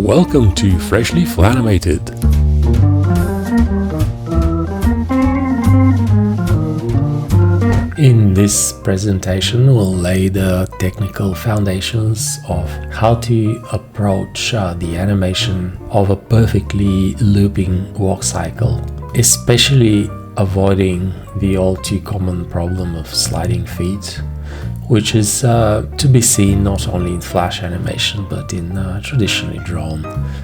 Welcome to Freshly Flanimated. In this presentation, we'll lay the technical foundations of how to approach the animation of a perfectly looping walk cycle, especially avoiding the all too common problem of sliding feet, which is to be seen not only in flash animation but in traditionally drawn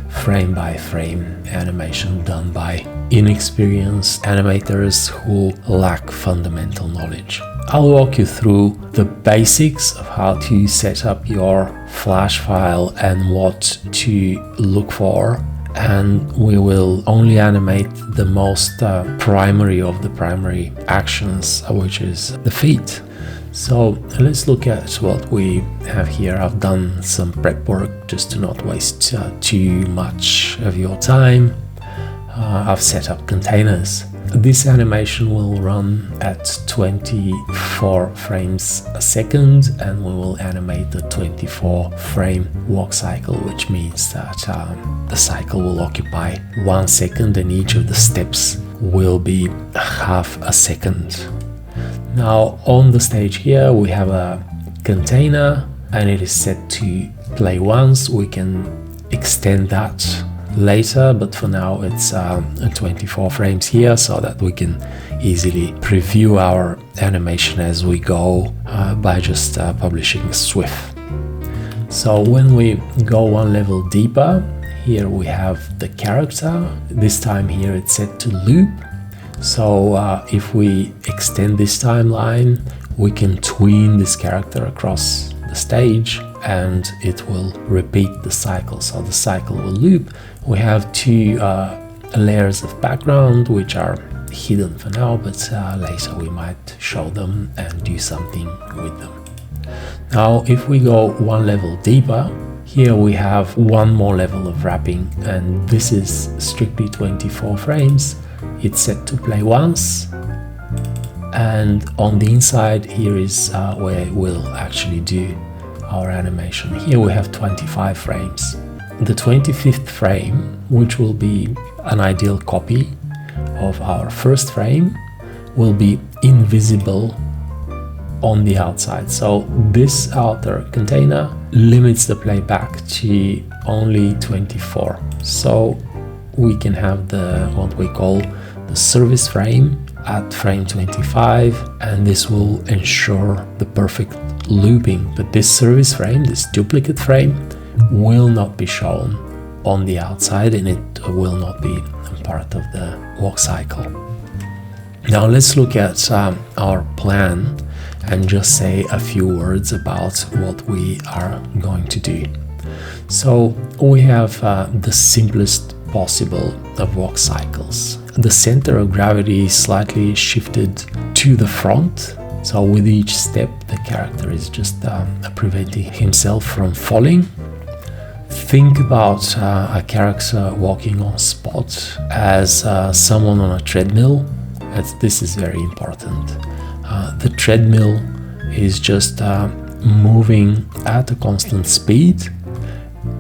frame by frame animation done by inexperienced animators who lack fundamental knowledge. I'll walk you through the basics of how to set up your flash file and what to look for, and we will only animate the most primary of the primary actions, which is the feet. So let's look at what we have here. I've done some prep work just to not waste too much of your time. I've set up containers. This animation will run at 24 frames a second, and we will animate the 24 frame walk cycle, which means that the cycle will occupy 1 second and each of the steps will be half a second. Now on the stage here we have a container and it is set to play once. We can extend that later, but for now it's 24 frames here so that we can easily preview our animation as we go by just publishing Swift. So when we go one level deeper, here we have the character. This time here it's set to loop. So if we extend this timeline, we can tween this character across the stage and it will repeat the cycle. So the cycle will loop. We have two layers of background which are hidden for now, but later we might show them and do something with them. Now if we go one level deeper, here we have one more level of wrapping, and this is strictly 24 frames. It's set to play once, and on the inside here is where we'll actually do our animation. Here we have 25 frames. The 25th frame, which will be an ideal copy of our first frame, will be invisible on the outside. So this outer container limits the playback to only 24. So we can have the what we call the service frame at frame 25, and this will ensure the perfect looping. But this service frame, this duplicate frame, will not be shown on the outside and it will not be part of the walk cycle. Now let's look at our plan and just say a few words about what we are going to do. So we have the simplest possible of walk cycles. The center of gravity is slightly shifted to the front, so with each step the character is just preventing himself from falling. Think about a character walking on spot as someone on a treadmill. This is very important. The treadmill is just moving at a constant speed,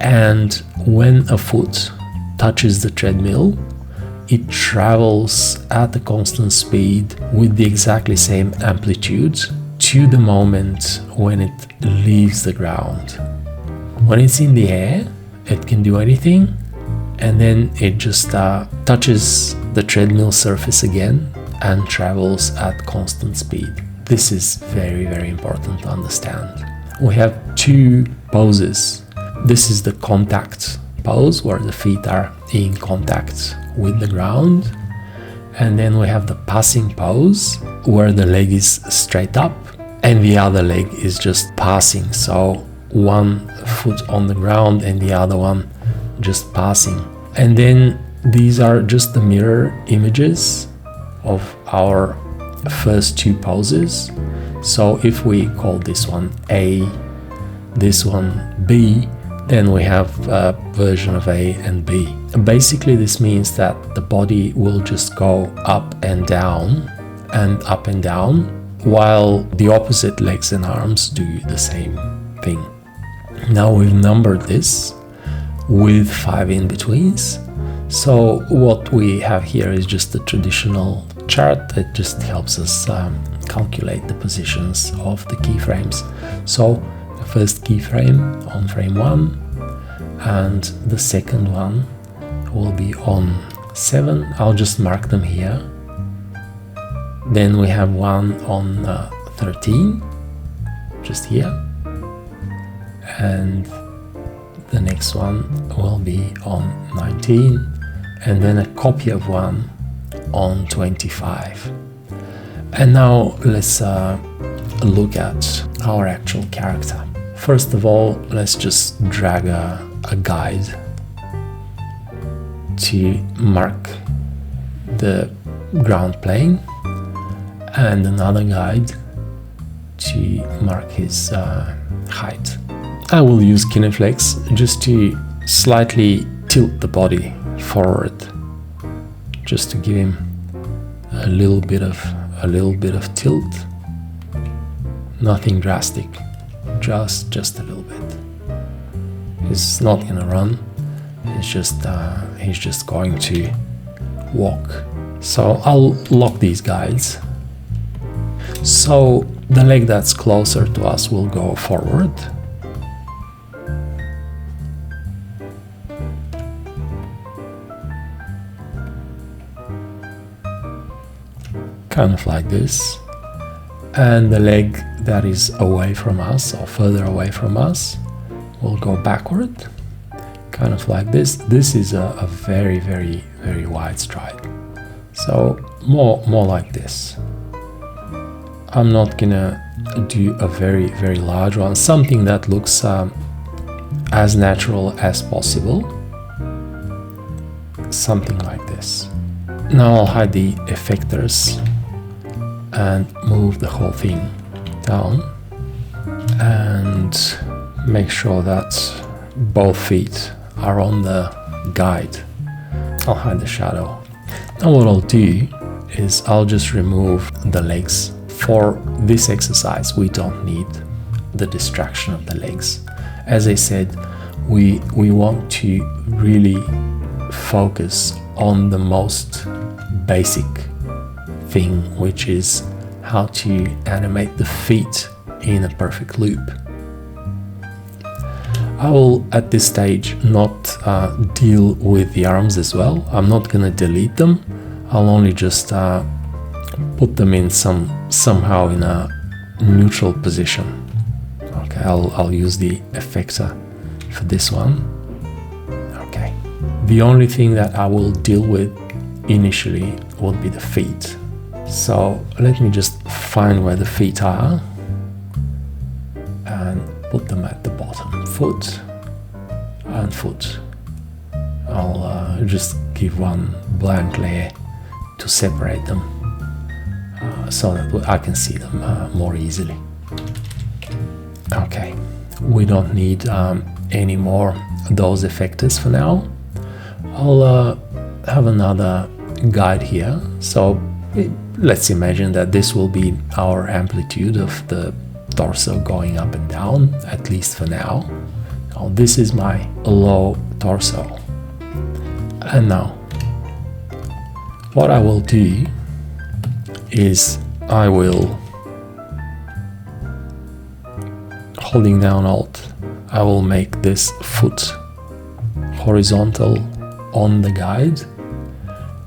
and when a foot touches the treadmill, it travels at a constant speed with the exactly same amplitude to the moment when it leaves the ground. When it's in the air, it can do anything, and then it just touches the treadmill surface again and travels at constant speed. This is very, very important to understand. We have two poses. This is the contact pose, where the feet are in contact with the ground, and then we have the passing pose, where the leg is straight up and the other leg is just passing, so one foot on the ground and the other one just passing. And then these are just the mirror images of our first two poses. So if we call this one A, this one B, then we have a version of A and B. Basically this means that the body will just go up and down, while the opposite legs and arms do the same thing. Now we've numbered this. with 5 in-betweens. So what we have here is just a traditional chart that just helps us calculate the positions of the keyframes. So the first keyframe on frame 1 and the second one will be on 7. I'll just mark them here. Then we have one on 13, just here, and the next one will be on 19, and then a copy of one on 25. And now let's look at our actual character. First of all, let's just drag a guide to mark the ground plane, and another guide to mark his height. I will use Kineflex just to slightly tilt the body forward, just to give him a little bit of tilt. Nothing drastic, just a little bit. He's not gonna run. He's just going to walk. So I'll lock these guides. So the leg that's closer to us will go forward. Kind of like this. And the leg that is away from us, or further away from us, will go backward. Kind of like this. This is a very, very, very wide stride. So more like this. I'm not gonna do a very, very large one, something that looks as natural as possible. Something like this. Now I'll hide the effectors and move the whole thing down and make sure that both feet are on the guide. I'll hide the shadow. Now what I'll do is I'll just remove the legs. For this exercise, we don't need the distraction of the legs. As I said, we want to really focus on the most basic thing, which is how to animate the feet in a perfect loop. I will at this stage not deal with the arms as well. I'm not going to delete them. I'll only just put them in somehow in a neutral position. Okay, I'll use the effector for this one. Okay, the only thing that I will deal with initially would be the feet. So let me just find where the feet are and put them at the bottom. Foot and foot. I'll just give one blank layer to separate them so that I can see them more easily. Okay, we don't need any more of those effectors for now. I'll have another guide here. So let's imagine that this will be our amplitude of the torso going up and down, at least for now. Now this is my low torso. And now what I will do is I will, holding down Alt, I will make this foot horizontal on the guide,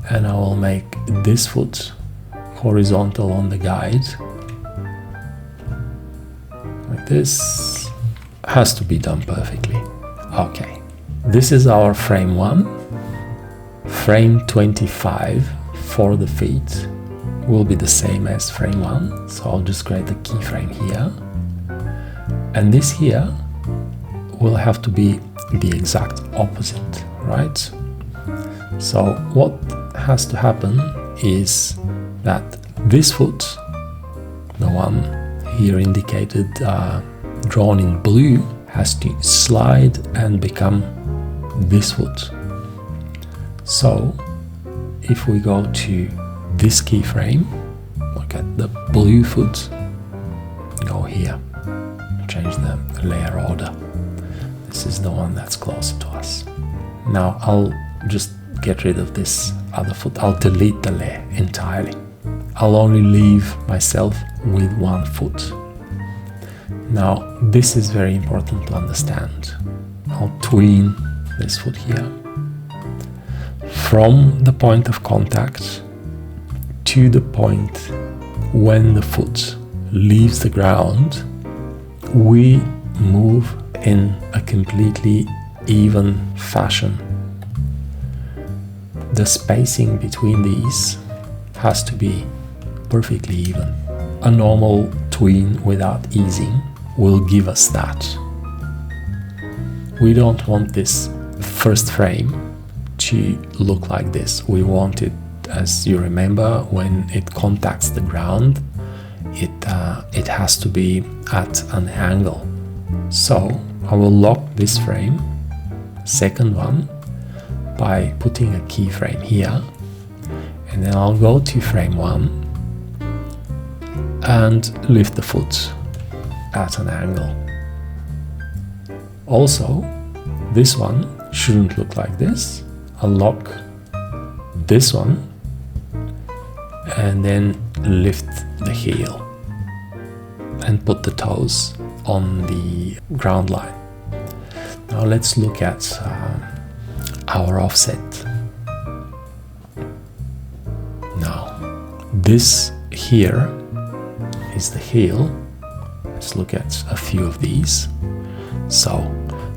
and I will make this foot horizontal on the guide. Like this. Has to be done perfectly. Okay, this is our frame 1. Frame 25 for the feet will be the same as frame 1, so I'll just create a keyframe here, and this here will have to be the exact opposite, right? So what has to happen is that this foot, the one here indicated drawn in blue, has to slide and become this foot. So if we go to this keyframe, look at the blue foot, go here, change the layer order. This this is the one that's closer to us. Now I'll just get rid of this other foot. I'll delete the layer entirely. I'll only leave myself with one foot. Now this is very important to understand. I'll tween this foot here. From the point of contact to the point when the foot leaves the ground, we move in a completely even fashion. The spacing between these has to be perfectly even. A normal tween without easing will give us that. We don't want this first frame to look like this. We want it, as you remember, when it contacts the ground, it has to be at an angle. So I will lock this frame, second one, by putting a keyframe here, and then I'll go to frame 1 and lift the foot at an angle. Also, this one shouldn't look like this. I'll lock this one and then lift the heel and put the toes on the ground line. Now let's look at our offset. Now this here is the heel. Let's look at a few of these. So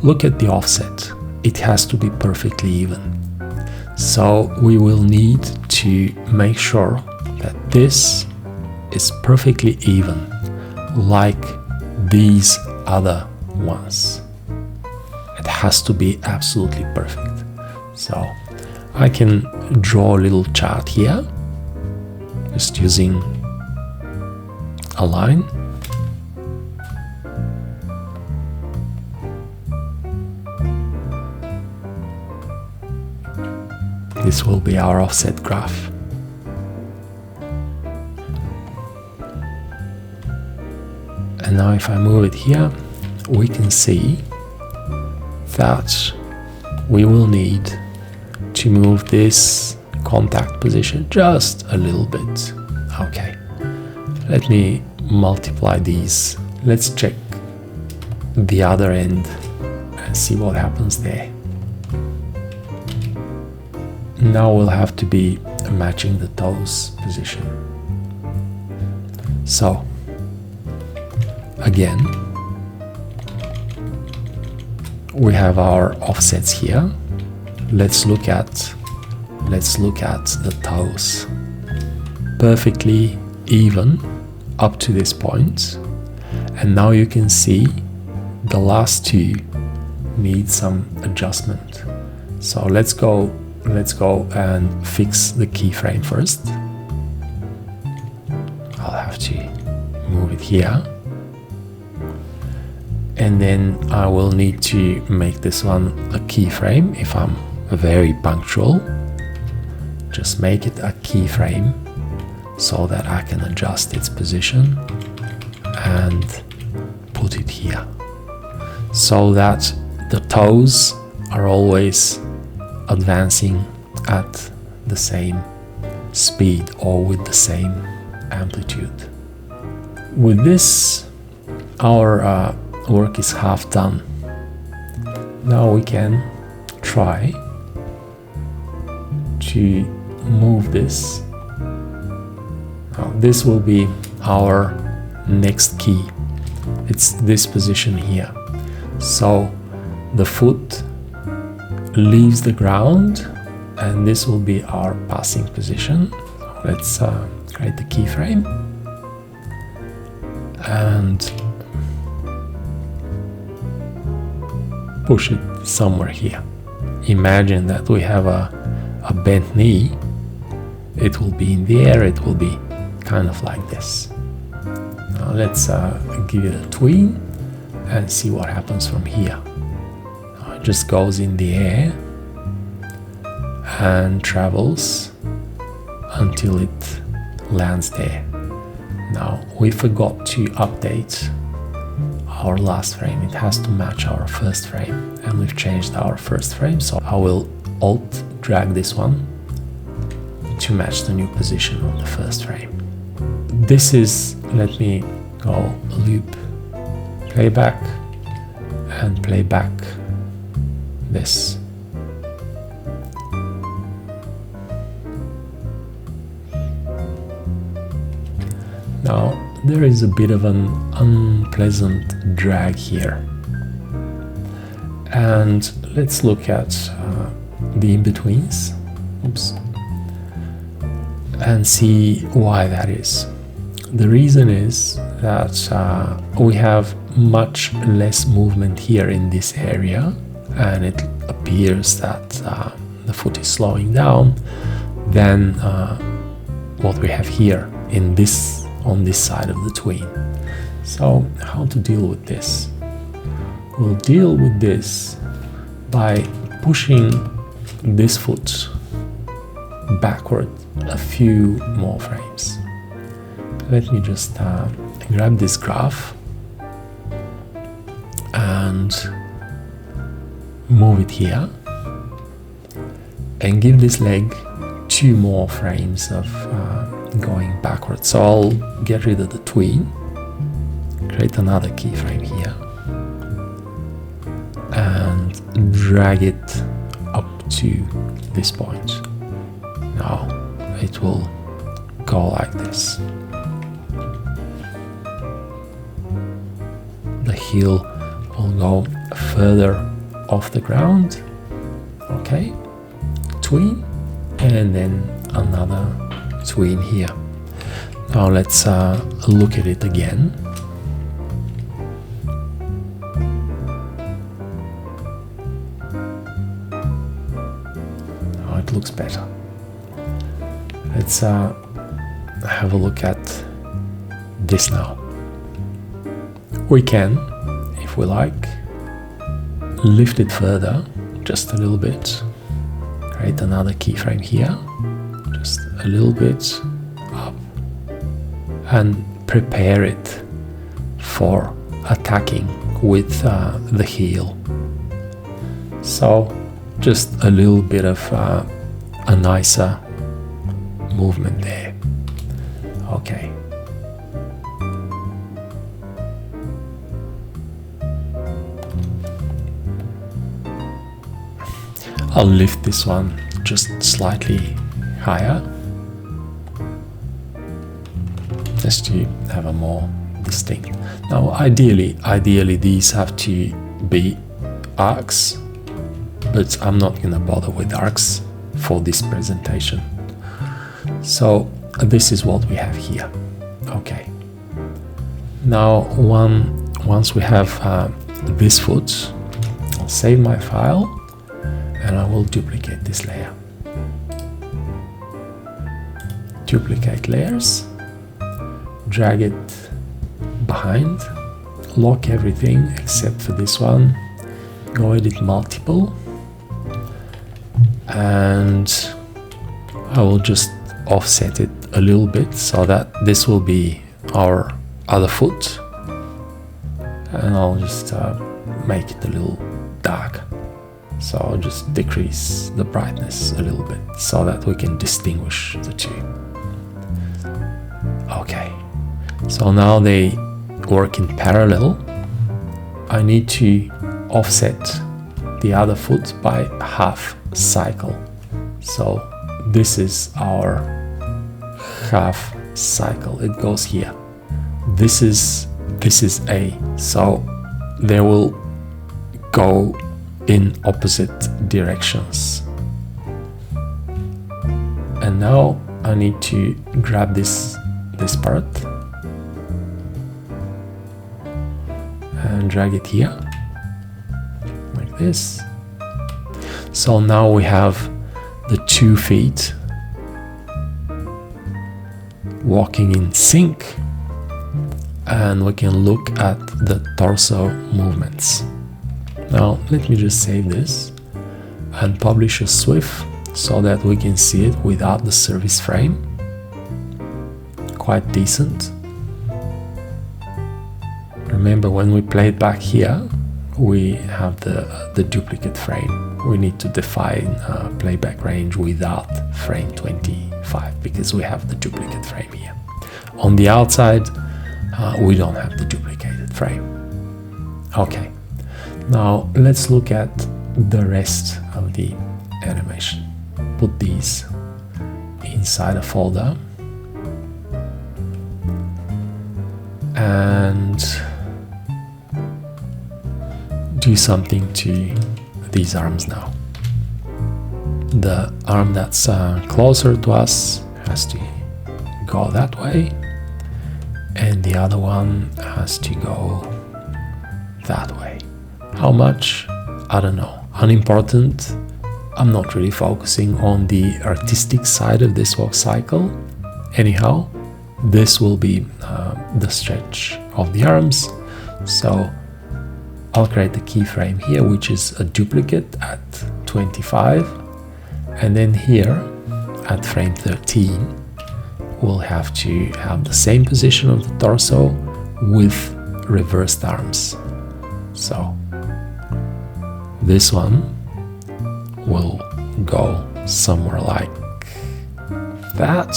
look at the offset. It has to be perfectly even. So we will need to make sure that this is perfectly even, like these other ones. It has to be absolutely perfect. So I can draw a little chart here, just using a line. This will be our offset graph. And now if I move it here, we can see that we will need to move this contact position just a little bit. Okay, let me multiply these. Let's check the other end and see what happens there. Now we'll have to be matching the toes position. So again, we have our offsets here. Let's look at the toes. Perfectly even up to this point. And now you can see the last two need some adjustment. So let's go and fix the keyframe first. I'll have to move it here. And then I will need to make this one a keyframe if I'm very punctual. Just make it a keyframe so that I can adjust its position and put it here, so that the toes are always advancing at the same speed or with the same amplitude. With this, our work is half done. Now we can try to move this. Now this will be our next key. It's this position here. So the foot leaves the ground and this will be our passing position. Let's create the keyframe and push it somewhere here. Imagine that we have a bent knee. It will be in the air, it will be kind of like this. Now let's give it a tween and see what happens from here. Now it just goes in the air and travels until it lands there. Now we forgot to update our last frame, it has to match our first frame, and we've changed our first frame, so I will alt drag this one to match the new position of the first frame. This is, let me go loop playback and play back this. Now there is a bit of an unpleasant drag here, and let's look at the in-betweens, and see why that is. The reason is that we have much less movement here in this area, and it appears that the foot is slowing down than what we have here in this on this side of the tween. So how to deal with this? We'll deal with this by pushing this foot backward a few more frames. Let me just grab this graph and move it here and give this leg 2 more frames of going backwards. So I'll get rid of the tween, create another keyframe here, and drag it up to this point. Now it will go like this. The heel will go further off the ground, okay, tween, and then another tween here. Now let's look at it again. Now it looks better. Let's have a look at this now. We can, if we like, lift it further just a little bit, create another keyframe here, just a little bit up, and prepare it for attacking with the heel. So just a little bit of a nicer movement there. Okay. I'll lift this one just slightly higher, just to have a more distinct. Now ideally these have to be arcs, but I'm not gonna bother with arcs for this presentation. So this is what we have here. Okay. Now once we have this foot, I'll save my file and I will duplicate this layer. Duplicate layers, drag it behind, lock everything except for this one, go edit multiple, and I will just offset it a little bit so that this will be our other foot, and I'll just make it a little dark. So I'll just decrease the brightness a little bit so that we can distinguish the two. Okay, so now they work in parallel. I need to offset the other foot by half cycle. So this is our half cycle. It goes here. This is A. So they will go in opposite directions. And now I need to grab this part and drag it here like this. So now we have the 2 feet walking in sync, and we can look at the torso movements. Now let me just save this and publish a SWF so that we can see it without the service frame. Quite decent. Remember, when we play it back here, we have the duplicate frame. We need to define playback range without frame 25 because we have the duplicate frame here. On the outside, we don't have the duplicated frame. Okay, now let's look at the rest of the animation. Put these inside a folder and do something to these arms now. The arm that's closer to us has to go that way, and the other one has to go that way. How much? I don't know. Unimportant. I'm not really focusing on the artistic side of this walk cycle. Anyhow, this will be the stretch of the arms. So I'll create the keyframe here, which is a duplicate at 25. And then here at frame 13, we'll have to have the same position of the torso with reversed arms. So this one will go somewhere like that,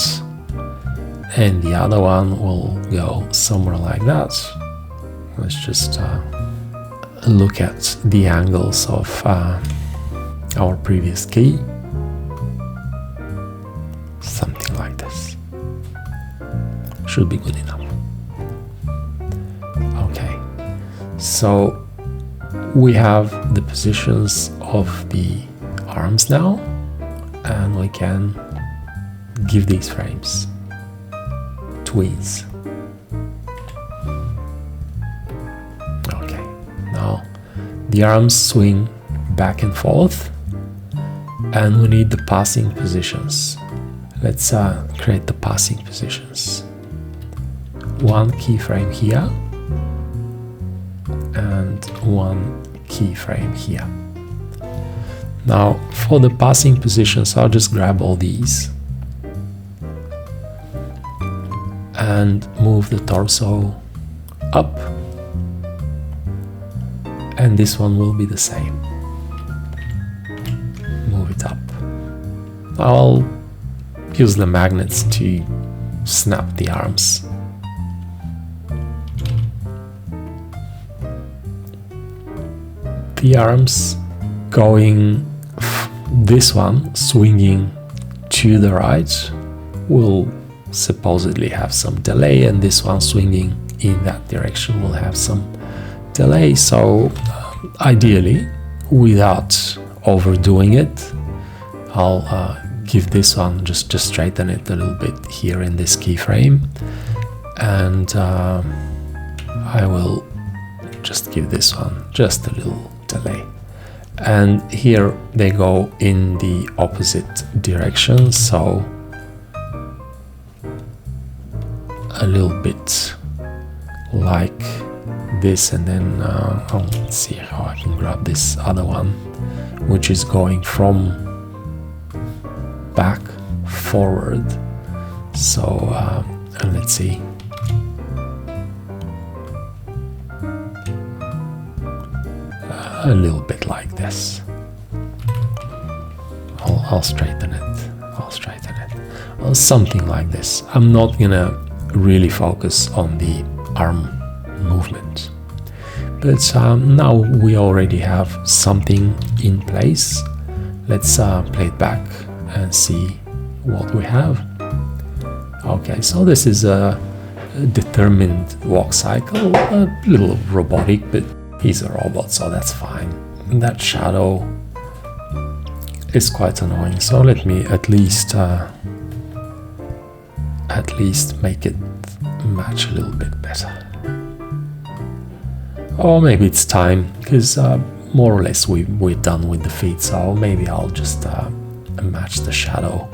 and the other one will go somewhere like that. Let's just look at the angles of our previous key. Something like this should be good enough. Okay, so we have the positions of the arms now, and we can give these frames twins. Okay, now the arms swing back and forth, and we need the passing positions. Let's create the passing positions. One keyframe here and one keyframe here. Now for the passing positions, I'll just grab all these and move the torso up, and this one will be the same. Move it up. I'll use the magnets to snap the arms. The arms going, this one swinging to the right will supposedly have some delay, and this one swinging in that direction will have some delay. So ideally, without overdoing it, I'll give this one, just straighten it a little bit here in this keyframe, and I will just give this one just a little delay. And here they go in the opposite direction, so a little bit like this, and then let's see how I can grab this other one, which is going from back forward. So and let's see, a little bit like this. I'll straighten it. I'll straighten it. Well, something like this. I'm not gonna really focus on the arm movement, but now we already have something in place. Let's play it back and see what we have. Okay, so this is a determined walk cycle, a little robotic, but he's a robot, so that's fine. And that shadow is quite annoying, so let me at least make it match a little bit better. Or maybe it's time, because more or less we're done with the feet, so maybe I'll just match the shadow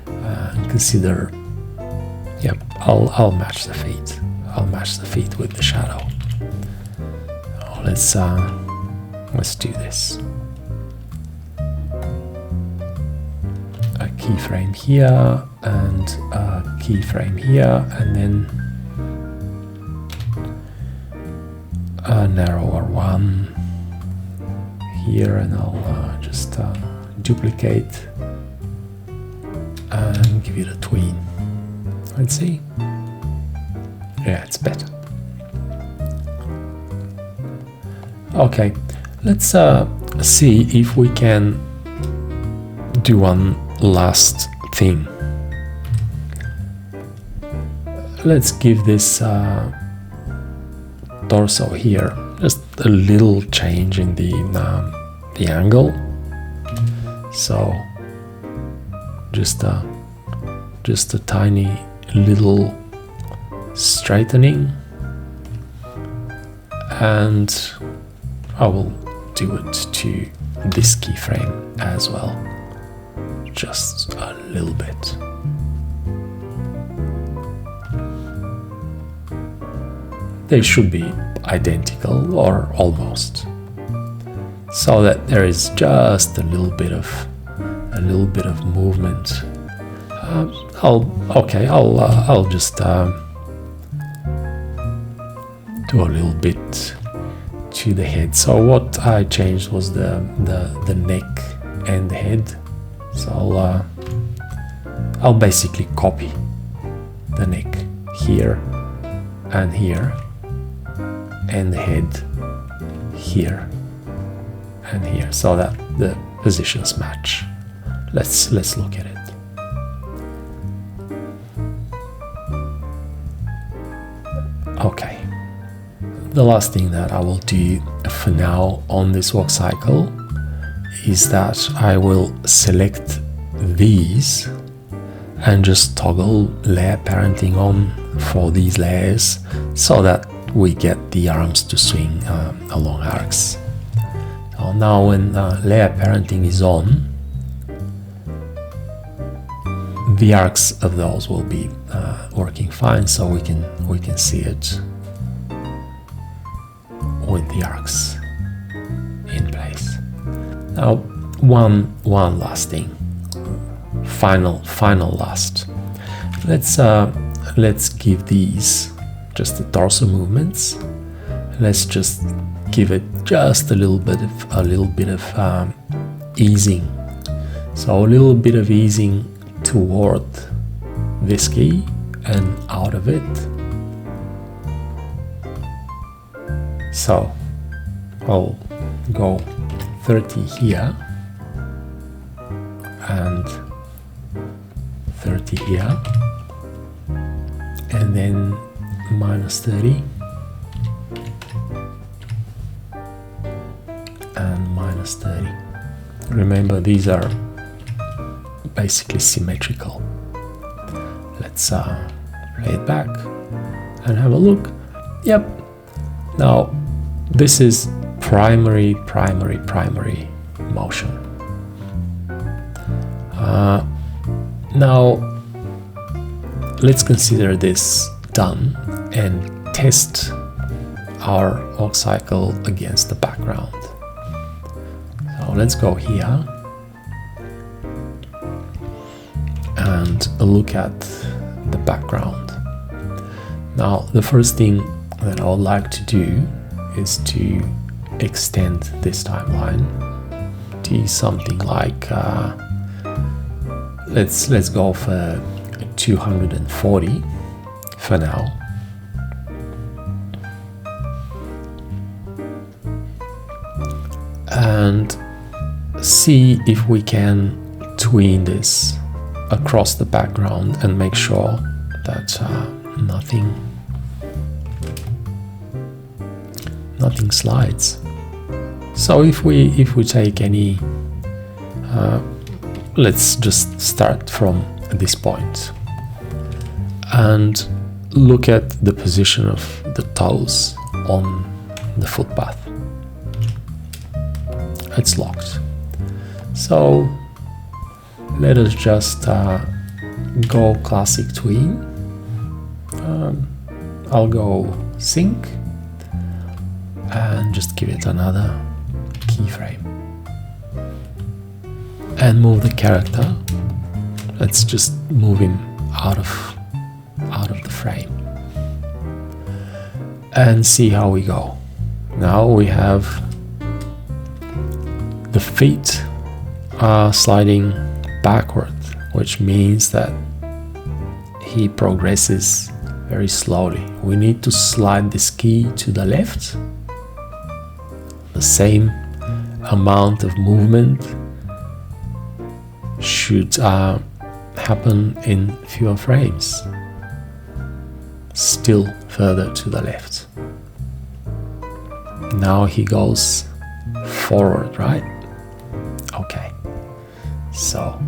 and consider, yep, I'll match the feet. I'll match the feet with the shadow. Let's do this. A keyframe here and a keyframe here, and then narrower one here, and I'll just duplicate and give it a tween. Let's see. Yeah, it's better. Okay, let's see if we can do one last thing. Let's give this torso here just a little change in the angle. So just a tiny little straightening, and I will do it to this keyframe as well, just a little bit. They should be identical or almost, so that there is just a little bit of movement. I'll just do a little bit to the head. So what I changed was the neck and the head. So I'll basically copy the neck here and here, and the head here and here, so that the positions match. Let's look at it. Okay, the last thing that I will do for now on this walk cycle is that I will select these and just toggle layer parenting on for these layers, so that we get the arms to swing along arcs. So now when layer parenting is on, the arcs of those will be working fine, so we can see it with the arcs in place. Now one last thing, final last. Let's give these just the torso movements. Let's just give it just a little bit of easing. So a little bit of easing toward this key and out of it. So I'll go 30 here and 30 here, and then minus 30 and minus 30. Remember, these are basically symmetrical. Let's play it back and have a look. Yep. Now this is primary motion. Now let's consider this done and test our walk cycle against the background. So let's go here and look at the background. Now the first thing that I would like to do is to extend this timeline to something like let's go for 240 for now. And see if we can tween this across the background and make sure that nothing slides. So if we take any let's just start from this point and look at the position of the toes on the footpath. It's locked. So let us just go classic tween. I'll go sync and just give it another keyframe and move the character. Let's just move him out of the frame and see how we go. Now we have the feet are sliding backward, which means that he progresses very slowly. We need to slide this key to the left. The same amount of movement should happen in fewer frames. Still further to the left. Now he goes forward, right? Okay. So.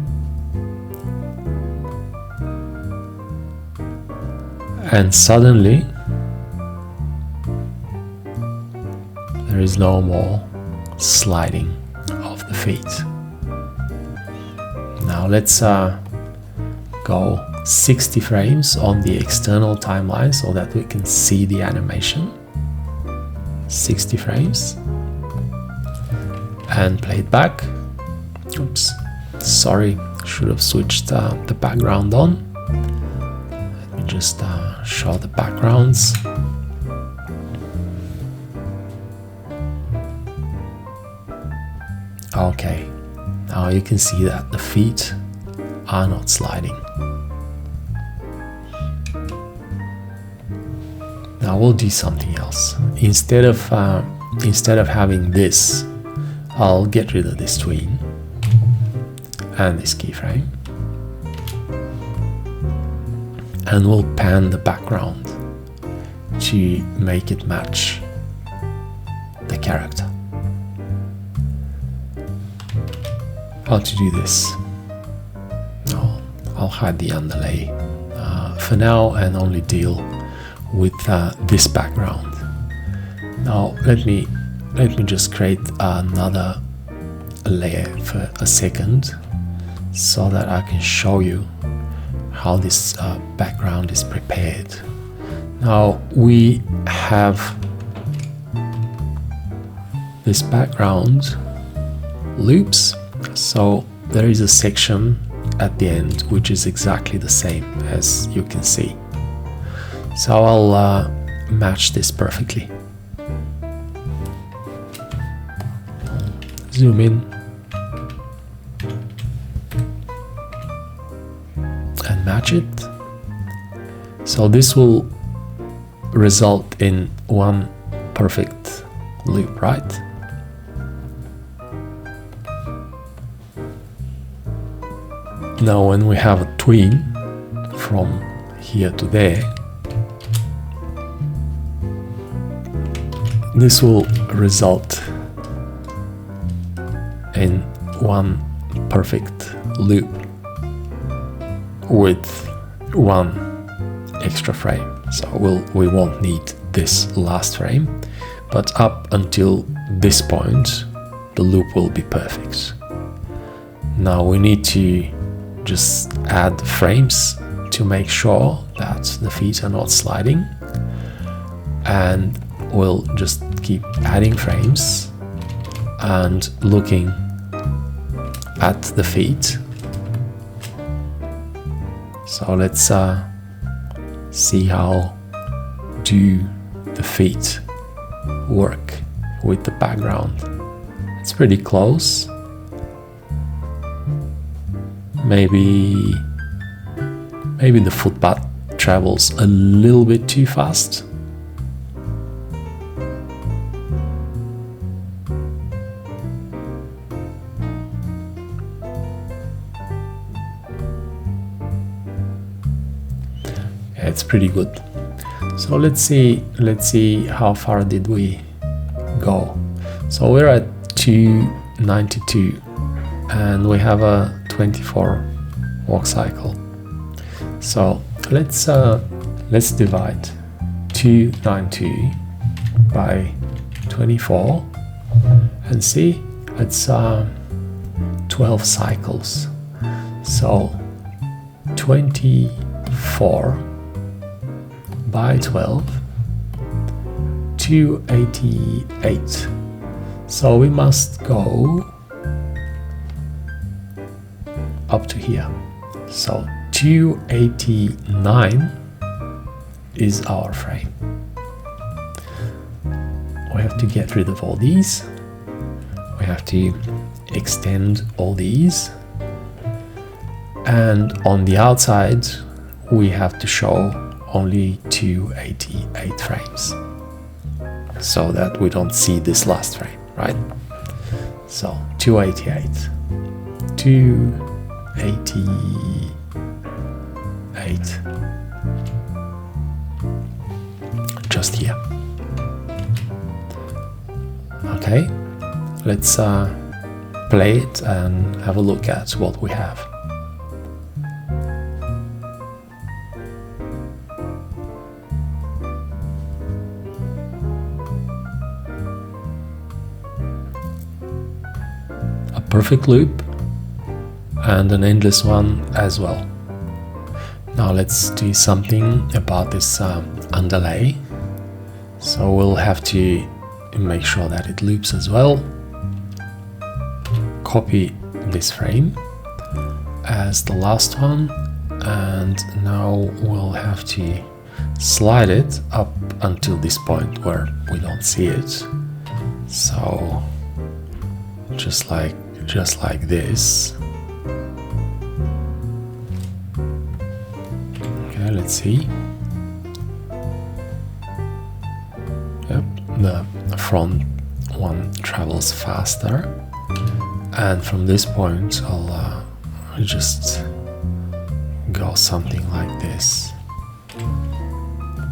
And suddenly there is no more sliding of the feet. Now let's go 60 frames on the external timeline so that we can see the animation. 60 frames and play it back. Oops, sorry, should have switched the background on. Let me just show the backgrounds. Okay, now you can see that the feet are not sliding. Now we'll do something else. Instead of having this, I'll get rid of this tween and this keyframe, and we'll pan the background to make it match the character. How to do this? I'll hide the underlay for now and only deal with this background. Now let me just create another layer for a second so that I can show you how this background is prepared. Now we have this background loops, so there is a section at the end which is exactly the same, as you can see. So I'll match this perfectly. Zoom in and match it. So this will result in one perfect loop, right? Now when we have a tween from here to there, this will result in one perfect loop with one extra frame. So we won't need this last frame, but up until this point the loop will be perfect. Now we need to just add frames to make sure that the feet are not sliding, and we'll just keep adding frames and looking at the feet. So let's see how do the feet work with the background. It's pretty close. Maybe the footpath travels a little bit too fast. Yeah, it's pretty good. So let's see how far did we go. So we're at 292 and we have a 24 walk cycle. So let's divide 292 by 24 and see, it's 12 cycles. So 24 by 12, 288. So we must go up to here. So 289 is our frame. we have to get rid of all these. We have to extend all these. And on the outside, we have to show only 288 frames so that we don't see this last frame, right? So 288. 288. Just here. Okay, let's play it and have a look at what we have. A perfect loop and an endless one as well. Now let's do something about this underlay. So we'll have to make sure that it loops as well. Copy this frame as the last one, and now we'll have to slide it up until this point where we don't see it. So just like this. Okay, let's see. Yep, the front one travels faster, and from this point I'll just go something like this,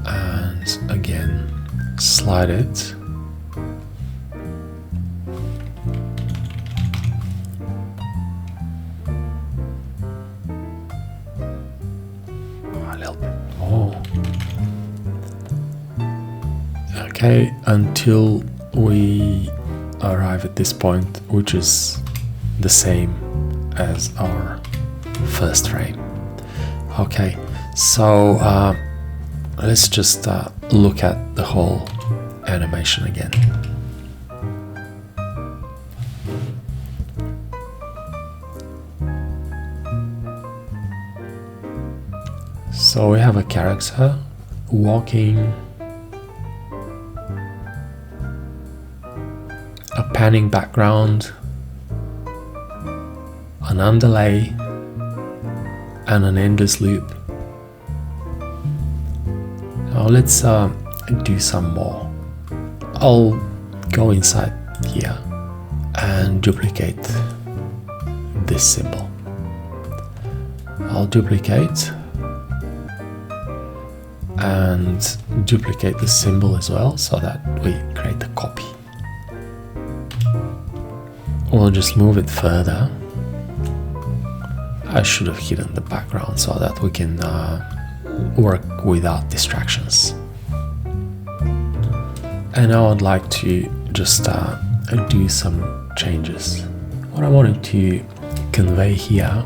and again slide it. A little bit more. Okay, until we arrive at this point, which is the same as our first frame. Okay, so let's just look at the whole animation again. So we have a character walking, a panning background, an underlay, and an endless loop. Now let's do some more. I'll go inside here and duplicate this symbol. I'll duplicate and duplicate the symbol as well, so that we create a copy. We'll just move it further. I should have hidden the background so that we can work without distractions. And now I'd like to just do some changes. What I wanted to convey here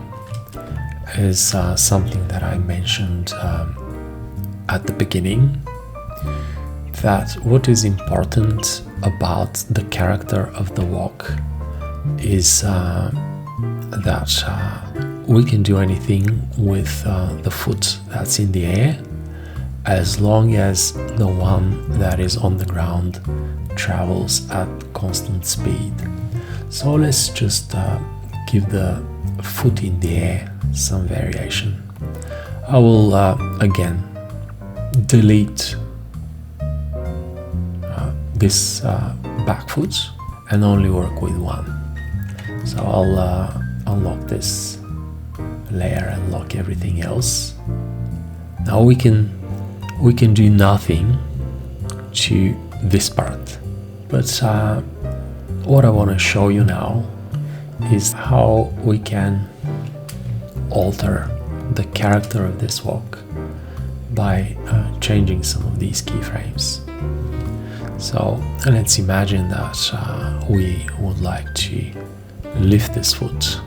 is something that I mentioned at the beginning, that what is important about the character of the walk is that we can do anything with the foot that's in the air, as long as the one that is on the ground travels at constant speed. So let's just give the foot in the air some variation. I will again delete this back foot and only work with one. So I'll unlock this layer and lock everything else. Now we can do nothing to this part, but what I want to show you now is how we can alter the character of this walk by changing some of these keyframes. So let's imagine that we would like to lift this foot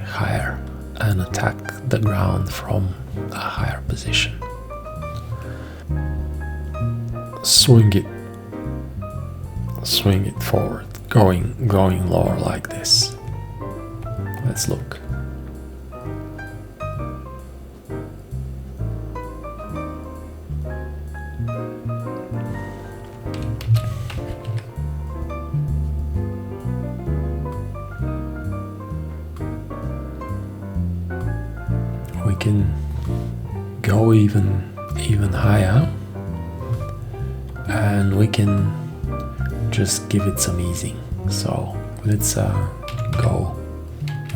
higher and attack the ground from a higher position. Swing it forward, going lower like this. Let's look. can go even higher, and we can just give it some easing. So let's go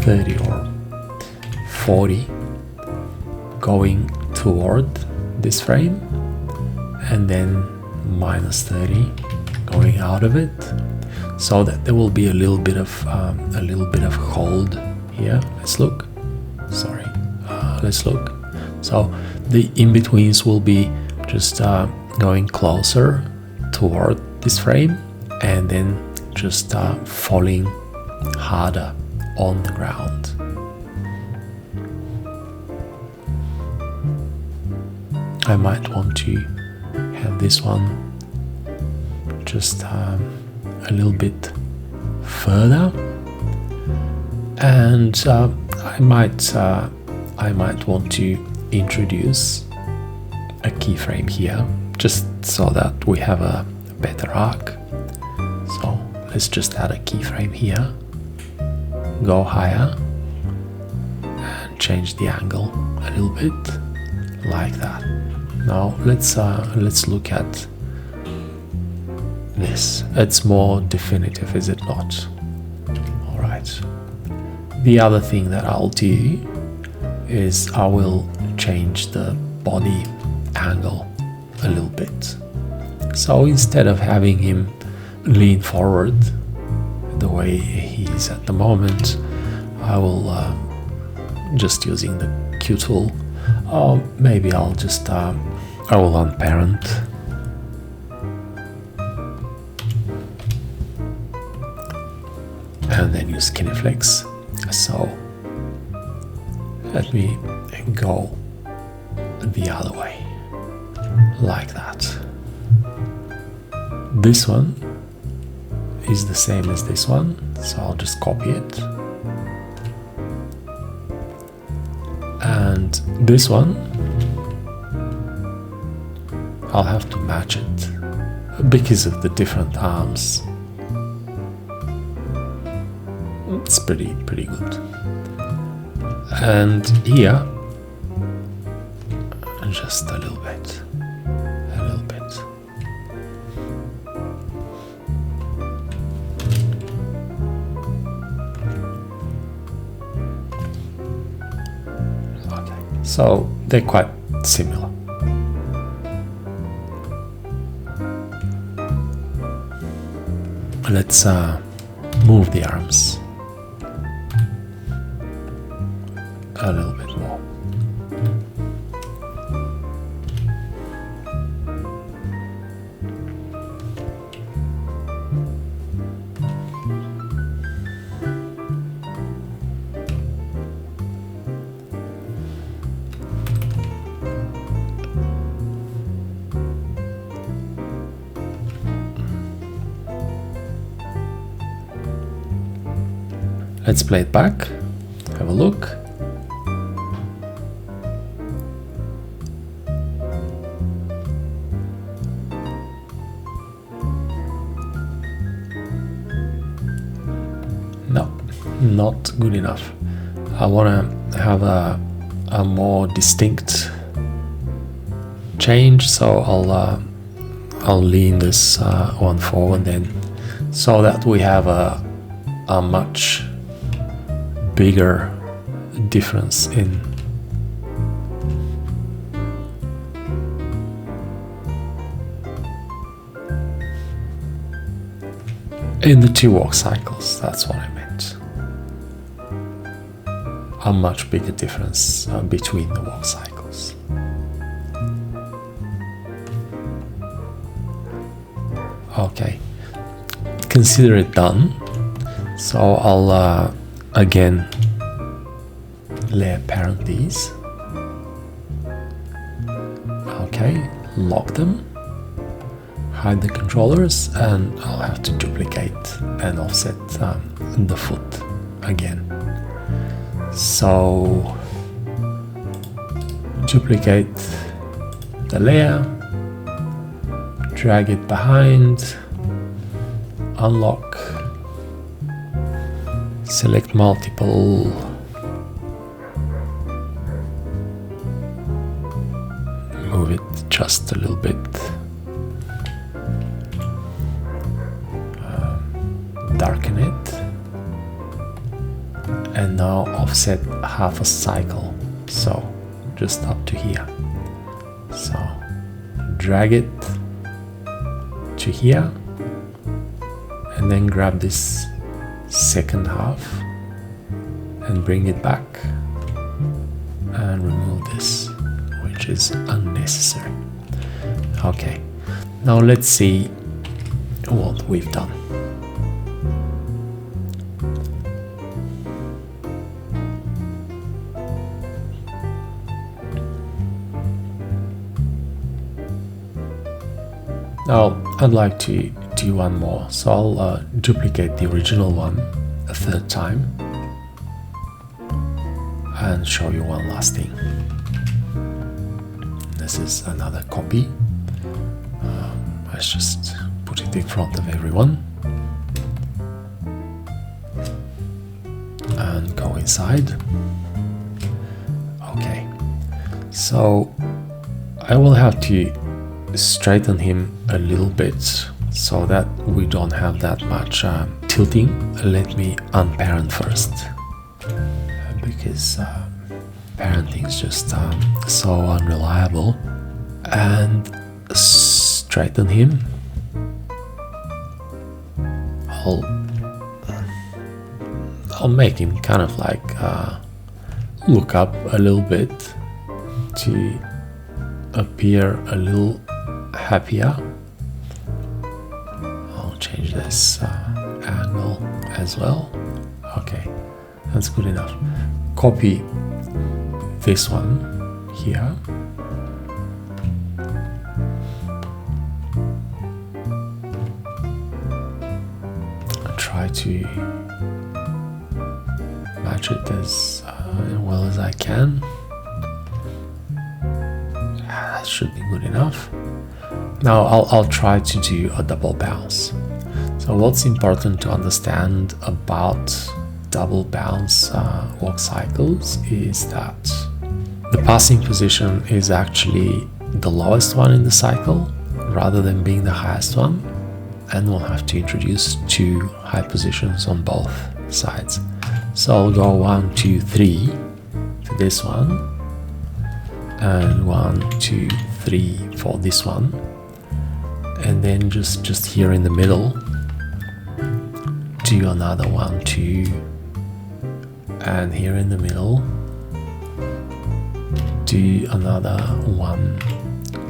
30 or 40 going toward this frame, and then -30 going out of it, so that there will be a little bit of hold here. Let's look. Sorry, let's look. So the in-betweens will be just going closer toward this frame, and then just falling harder on the ground. I might want to have this one just a little bit further, and I might want to introduce a keyframe here, just so that we have a better arc. So let's just add a keyframe here, go higher, and change the angle a little bit, like that. Now let's look at this. It's more definitive, is it not? All right. The other thing that I'll do is I will change the body angle a little bit. So instead of having him lean forward the way he is at the moment, I will just using the Q tool, or maybe I'll just I will unparent, and then use Kineflex. So let me go the other way, like that. This one is the same as this one, so I'll just copy it. And this one, I'll have to match it because of the different arms. It's pretty good. And here, just a little bit. Okay, so they're quite similar. Let's move the arms a little bit more. Let's play it back, have a look. No, not good enough. I want to have a more distinct change, so I'll lean this one forward then, so that we have a much bigger difference in the two walk cycles. That's what I meant. A much bigger difference between the walk cycles. Okay, consider it done. So I'll again layer parent these. Okay, lock them, hide the controllers, and I'll have to duplicate and offset the foot again. So duplicate the layer, drag it behind, unlock, select multiple, just a little bit. Darken it. And now offset half a cycle. So just up to here. So drag it to here. And then grab this second half and bring it back and remove this, which is unnecessary. Okay, now let's see what we've done. Now I'd like to do one more, so I'll duplicate the original one a third time and show you one last thing. This is another copy. Let's just put it in front of everyone and go inside. Okay, so I will have to straighten him a little bit so that we don't have that much tilting. Let me unparent first, because parenting is just so unreliable. And straighten him. I'll make him kind of like look up a little bit to appear a little happier. I'll change this angle as well. Okay, that's good enough. Copy this one here. I'll try to match it as well as I can. That should be good enough. Now I'll try to do a double bounce. So what's important to understand about double bounce walk cycles is that the passing position is actually the lowest one in the cycle rather than being the highest one, and we'll have to introduce two high positions on both sides. So I'll go 1, 2, 3 for this one, and 1, 2, 3 for this one, and then just here in the middle do another 1, 2, and here in the middle do another 1,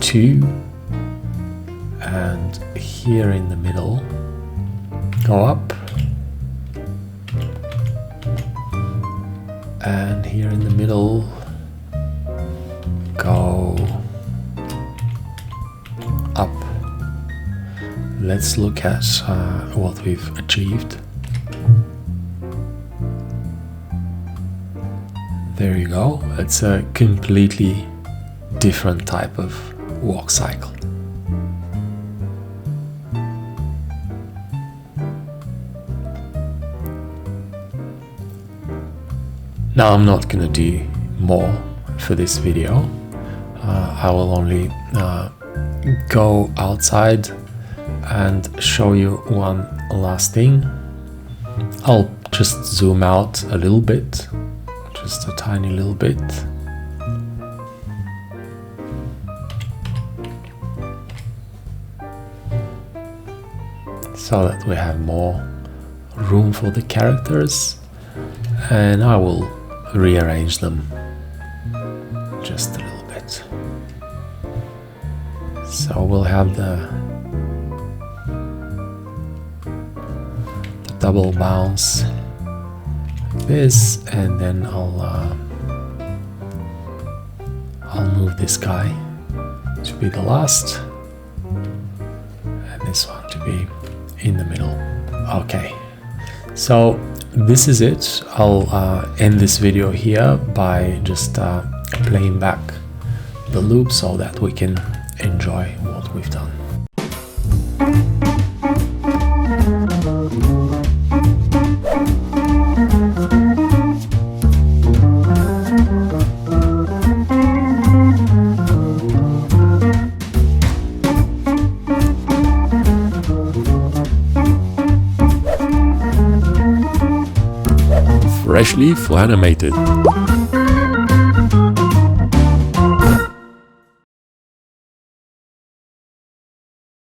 2, and here in the middle go up, and here in the middle go up. Let's look at what we've achieved. There you go. It's a completely different type of walk cycle. Now I'm not gonna do more for this video. I will only go outside and show you one last thing. I'll just zoom out a little bit, just a tiny little bit. So that we have more room for the characters, and I will rearrange them just a little bit. So we'll have the double bounce like this, and then I'll move this guy to be the last, and this one to be in the middle. Okay, so this is it. I'll end this video here by just playing back the loop so that we can enjoy what we've done. especially Flanimated.